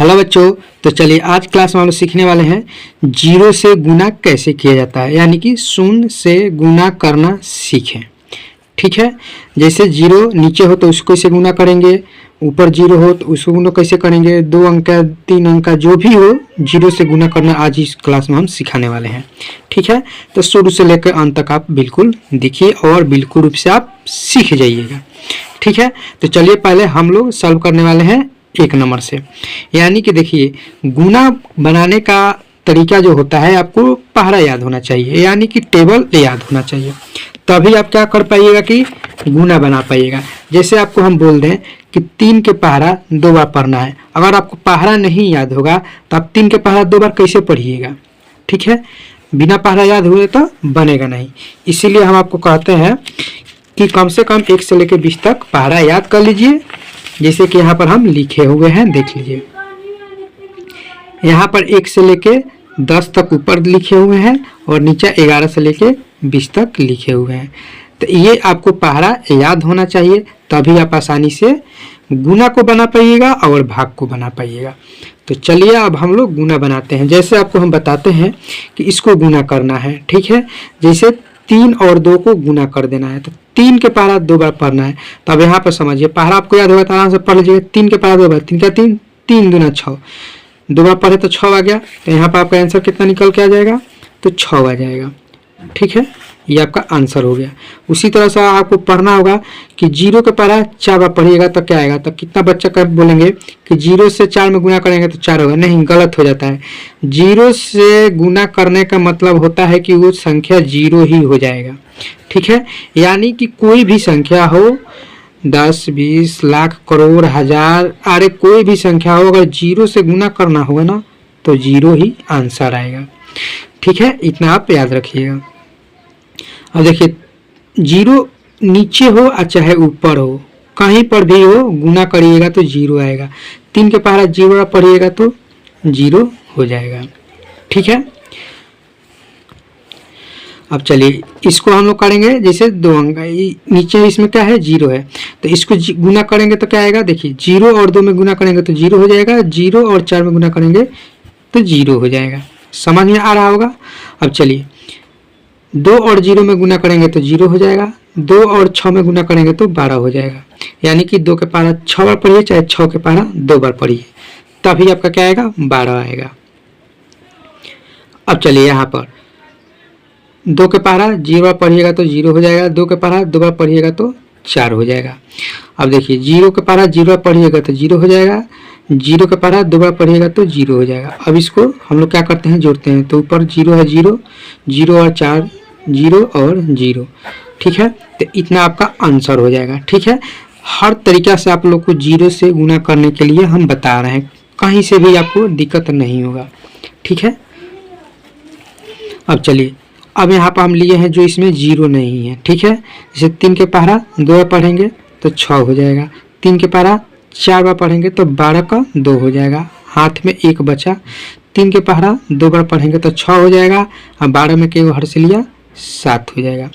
Hello बच्चों, तो चलिए आज क्लास में हम लोग सीखने वाले हैं जीरो से गुना कैसे किया जाता है, यानी कि शून्य से गुना करना सीखें। ठीक है, जैसे जीरो नीचे हो तो उसको कैसे गुना करेंगे, ऊपर जीरो हो तो उसको गुना कैसे करेंगे, 2 अंक का 3 अंक का जो भी हो जीरो से गुना करना आज इस क्लास में हम सिखाने वाले हैं। ठीक है, तो शुरू से लेकर अंत तक आप बिल्कुल देखिए और बिल्कुल रूप से आप सीख जाइएगा। ठीक है, तो चलिए पहले हम लोग सॉल्व करने वाले हैं 1 नंबर से। यानी कि देखिए गुना बनाने का तरीका जो होता है आपको पहरा याद होना चाहिए, यानी कि टेबल याद होना चाहिए, तभी आप क्या कर पाइएगा कि गुना बना पाइएगा। जैसे आपको हम बोल दें कि 3 के पहरा 2 बार पढ़ना है, अगर आपको पहरा नहीं याद होगा तो आप 3 के पहरा 2 बार कैसे पढ़िएगा। ठीक है, बिना पहरा याद हुए तो बनेगा नहीं। इसीलिए हम आपको कहते हैं कि कम से कम 1 से लेकर 20 तक पहरा याद कर लीजिए। जैसे कि यहाँ पर हम लिखे हुए हैं, देख लीजिए यहाँ पर 1 से लेके 10 तक ऊपर लिखे हुए हैं और नीचे 11 से लेके 20 तक लिखे हुए हैं। तो ये आपको पहरा याद होना चाहिए, तभी आप आसानी से गुना को बना पाइएगा और भाग को बना पाइएगा। तो चलिए अब हम लोग गुना बनाते हैं। जैसे आपको हम बताते हैं कि इसको गुना करना है। ठीक है, जैसे 3 और 2 को गुना कर देना है, तो 3 के पहरा 2 बार पढ़ना है। तो अब यहाँ पर समझिए पहरा आपको याद होगा तो आराम से पढ़ लीजिए। 3 के पहरा 2 बार, 3 का 3, 3 दूना 6, 2 बार पढ़े तो 6 आ गया। तो यहाँ पर आपका आंसर कितना निकल के आ जाएगा, तो 6 आ जाएगा। ठीक है, ये आपका आंसर हो गया। उसी तरह से आपको पढ़ना होगा कि 0 के पहरा 4 बार पढ़िएगा तो क्या आएगा। तो कितना बच्चा कर बोलेंगे कि 0 से 4 में गुना करेंगे तो 4 होगा, नहीं, गलत हो जाता है। 0 से गुना करने का मतलब होता है कि वो संख्या 0 ही हो जाएगा। ठीक है, यानी कि कोई भी संख्या हो, 10, 20, लाख, करोड़, हजार, अरे कोई भी संख्या हो, अगर 0 से गुना करना होगा ना तो 0 ही आंसर आएगा। ठीक है, इतना आप याद रखिएगा। अब देखिए 0 नीचे हो या चाहे ऊपर हो, कहीं पर भी हो गुना करिएगा तो 0 आएगा। 3 के पहरा 0 पढ़िएगा तो 0 हो जाएगा। ठीक है, अब चलिए इसको हम लोग करेंगे। जैसे 2 अंक नीचे इसमें क्या है, 0 है, तो इसको गुना करेंगे तो क्या आएगा। देखिए 0 और 2 में गुना करेंगे तो 0 हो जाएगा, 0 और 4 में गुना करेंगे तो 0 हो जाएगा। समझ में आ रहा होगा। अब चलिए 2 और 0 में गुना करेंगे तो 0 हो जाएगा, 2 और 6 में गुना करेंगे तो 12 हो जाएगा। यानी कि 2 के पहरा 6 बार पढ़िए, चाहे 6 के पहरा 2 बार पढ़िए, तभी आपका क्या आएगा, 12 आएगा। अब चलिए यहाँ पर 2 के पहरा 0 बार पढ़िएगा तो 0 हो जाएगा, 2 के पहरा 2 बार पढ़िएगा तो 4 हो जाएगा। अब देखिए 0 के पहरा 0 बार पढ़िएगा तो 0 हो जाएगा, 0 के पहरा 2 बार पढ़िएगा तो 0 हो जाएगा। अब इसको हम लोग क्या करते हैं, जोड़ते हैं। तो ऊपर 0 है, 0, 0 और 4, 0 और 0। ठीक है, तो इतना आपका आंसर हो जाएगा। ठीक है, हर तरीका से आप लोग को 0 से गुना करने के लिए हम बता रहे हैं, कहीं से भी आपको दिक्कत नहीं होगा। ठीक है, अब चलिए अब यहाँ पर हम लिए हैं जो इसमें 0 नहीं है। ठीक है, जैसे 3 के पहरा 2 बार पढ़ेंगे तो 6 हो जाएगा, 3 के पहरा 4 बार पढ़ेंगे तो 12 का 2 हो जाएगा, हाथ में 1 बचा। 3 के पहरा 2 बार पढ़ेंगे तो 6 हो जाएगा, अब 12 में के हर से लिया 7 हो जाएगा।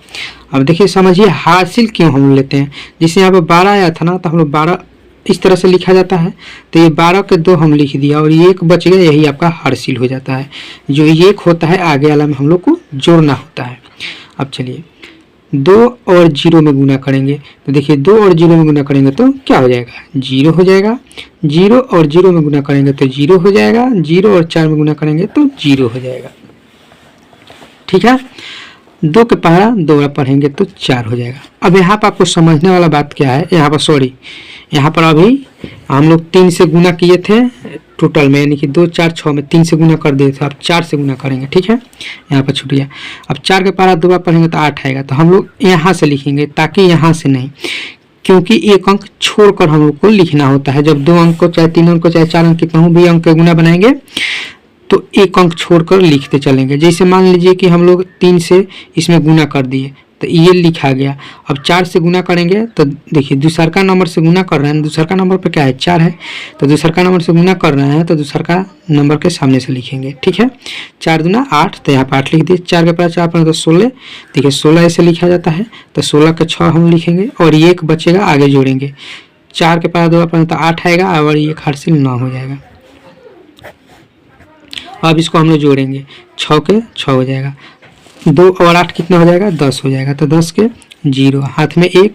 अब देखिए समझिए हासिल क्यों हम लेते हैं। जैसे यहाँ पर 12 आया था ना, तो हम लोग 12 इस तरह से लिखा जाता है, तो ये 12 के 2 हम लिख दिया और 1 बच गया, यही आपका हासिल हो जाता है। जो 1 होता है आगे वाला में हम लोग को जोड़ना होता है। अब चलिए 2 और 0 में गुना करेंगे, तो देखिए 2 और 0 में गुना करेंगे तो क्या हो जाएगा, 0 हो जाएगा। 0 और 0 में गुना करेंगे तो 0 हो जाएगा, 0 और 4 में गुना करेंगे तो 0 हो जाएगा। ठीक है, 2 के पहरा 2 बार पढ़ेंगे तो 4 हो जाएगा। अब यहाँ पर आपको समझने वाला बात क्या है, यहाँ पर सॉरी, यहाँ पर अभी हम लोग 3 से गुना किए थे टोटल में, यानी कि 2, 4, 6 में 3 से गुना कर दिए थे, अब 4 से गुना करेंगे। ठीक है, यहाँ पर छूट गया। अब 4 के पहरा 2 बार पढ़ेंगे तो 8 आएगा, तो हम लोग यहाँ से लिखेंगे, ताकि यहाँ से नहीं, क्योंकि 1 अंक छोड़कर हम लोग को लिखना होता है। जब 2 अंक को, चाहे 3 अंक को, चाहे 4 अंक के कहूँ भी अंक के गुना बनाएंगे तो 1 अंक छोड़कर लिखते चलेंगे। जैसे मान लीजिए कि हम लोग 3 से इसमें गुना कर दिए तो ये लिखा गया। अब 4 से गुना करेंगे तो देखिए दूसरका नंबर से गुना कर रहे हैं, दूसरका नंबर पे क्या है, 4 है, तो दूसरका नंबर से गुना कर रहे हैं तो दूसरका नंबर के सामने से लिखेंगे। ठीक है, 4 दूना 8, तो यहाँ पर 8 लिख दिए। 4 के पहला 4 तो 16, देखिए 16 ऐसे लिखा जाता है, तो 16 के 6 हम लिखेंगे और 1 बचेगा, आगे जोड़ेंगे। 4 के पहला 2 तो 8 आएगा और 1 हासिल 9 हो जाएगा। अब इसको हम लोग जोड़ेंगे, 6 के 6 हो जाएगा, 2 और 8 कितना हो जाएगा, 10 हो जाएगा। तो 10 के 0, हाथ में 1,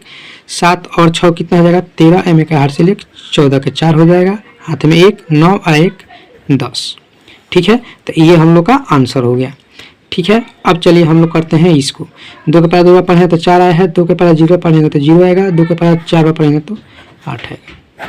7 और 6 कितना हो जाएगा, 13, एम का हाथ से ले 14 के 4 हो जाएगा, हाथ में 1, 9 और 1 10। ठीक है, तो ये हम लोग का आंसर हो गया। ठीक है, अब चलिए हम लोग करते हैं इसको। 2 के पारा 2 बार पढ़ेंगे तो 4 आया है, 2 के पारा 0 पढ़ेंगे तो 0 आएगा, 2 के पारा 4 बार पढ़ेंगे तो 8 आएगा।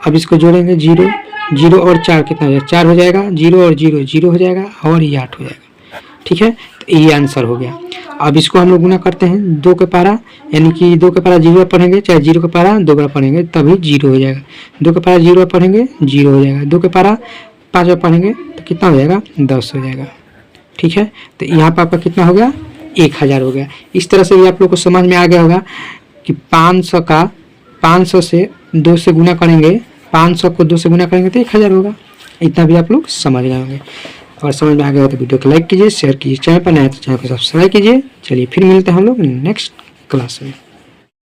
अब इसको जोड़ेंगे, 0 0 और 4 कितना हो जाएगा, 4 हो जाएगा, 0 और 0 0 हो जाएगा और ये 8 हो जाएगा। ठीक है, तो ये आंसर हो गया। अब इसको हम लोग गुना करते हैं, 2 के पारा यानी कि 2 के पारा 0 बार पढ़ेंगे, चाहे 0 के पारा 2 बार पढ़ेंगे तभी 0 हो जाएगा, 2 के पारा 0 बार पढ़ेंगे 0 हो जाएगा, 2 के पारा 5 बार पढ़ेंगे तो कितना हो जाएगा, 10 हो जाएगा। ठीक है, तो यहाँ पर आपका कितना हो गया, 1000 हो गया। इस तरह से भी आप लोग को समझ में आ गया होगा कि 500 से 2 से गुना करेंगे, 500 को 2 से गुना करेंगे तो 1000 होगा। इतना भी आप लोग समझ गए होंगे। और समझ में आ गया हो तो वीडियो को लाइक कीजिए, शेयर कीजिए, चैनल पर नया तो चैनल को सब्सक्राइब कीजिए। चलिए फिर मिलते हैं हम लोग नेक्स्ट क्लास में।